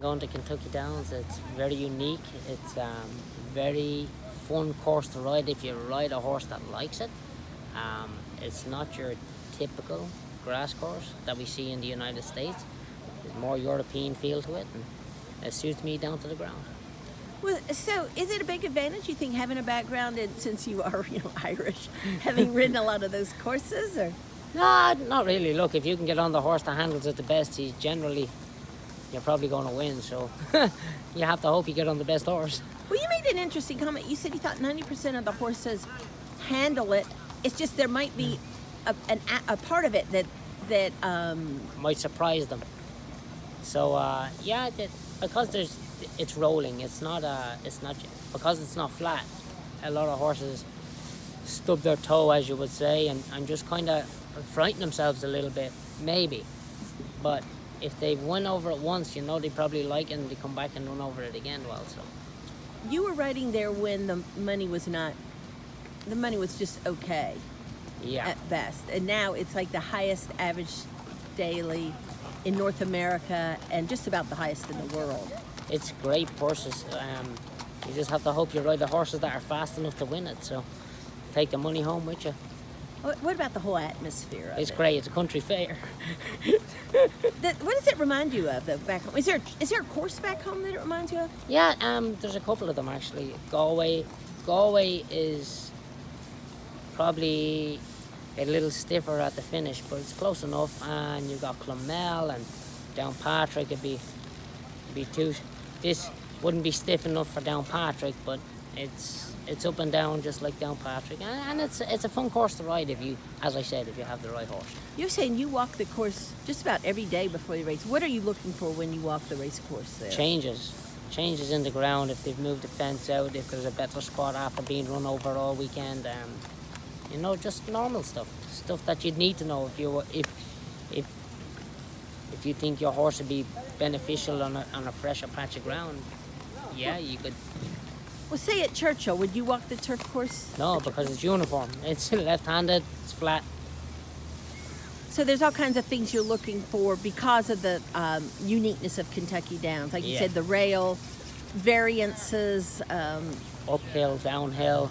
Going to Kentucky Downs, it's very unique. It's very fun course to ride if you ride a horse that likes it. It's not your typical grass course that we see in the United States. There's more European feel to it, and it suits me down to the ground. Well, so is it a big advantage, you think, having a background in, since you are, Irish, having ridden a lot of those courses, or? No, not really. Look, if you can get on the horse that handles it the best, you're probably going to win. So you have to hope you get on the best horse. Well, you made an interesting comment. You said you thought 90% of the horses handle it. It's just there might be a part of it that Might surprise them. So because it's rolling. It's not because it's not flat. A lot of horses stub their toe, as you would say, and just kind of frighten themselves a little bit, maybe. But if they've won over it once, they probably like it, and they come back and run over it again. Well, so you were riding there when the money was just okay, at best, and now it's like the highest average daily in North America and just about the highest in the world. It's great horses. You just have to hope you ride the horses that are fast enough to win it. So take the money home with you. What about the whole atmosphere of It's it? great. It's a country fair. What does it remind you of, though, back home? Is there a course back home that it reminds you of? Yeah, there's a couple of them actually. Galway is probably a little stiffer at the finish, but it's close enough. And you've got Clonmel and Downpatrick. This wouldn't be stiff enough for Downpatrick, but it's up and down just like Downpatrick, and it's a fun course to ride if you have the right horse. You're saying you walk the course just about every day before the race. What are you looking for when you walk the race course there? Changes in the ground, if they've moved the fence out, if there's a better spot after being run over all weekend. Just normal stuff that you'd need to know if you think your horse would be beneficial on a fresher patch of ground. Yeah, you could. Well, say at Churchill, would you walk the turf course? No, because it's uniform. It's left-handed, it's flat. So there's all kinds of things you're looking for because of the uniqueness of Kentucky Downs. Like you said, the rail, variances. Uphill, downhill,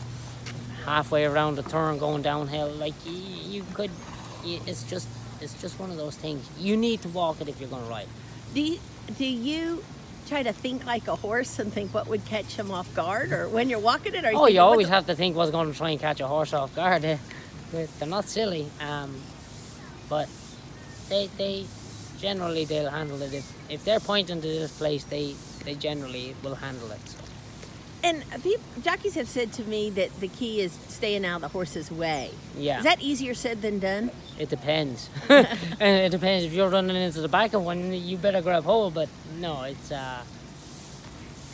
halfway around the turn going downhill. Like it's just one of those things. You need to walk it if you're going to ride. Do you try to think like a horse and think what would catch him off guard, or when you're walking it? You always have to think what's going to try and catch a horse off guard. They're not silly, but they generally they'll handle it. If they're pointing to this place, they generally will handle it. So. And jockeys have said to me that the key is staying out of the horse's way. Yeah. Is that easier said than done? It depends. And it depends. If you're running into the back of one, you better grab hold. But no, it's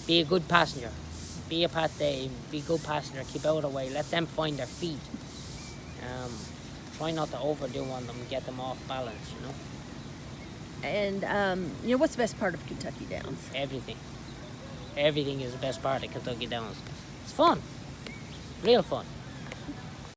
be a good passenger. Be a pate. Be a good passenger. Keep out of the way. Let them find their feet. Try not to overdo on them. Get them off balance. And what's the best part of Kentucky Downs? Everything. Everything is the best part of Kentucky Downs. It's fun. Real fun.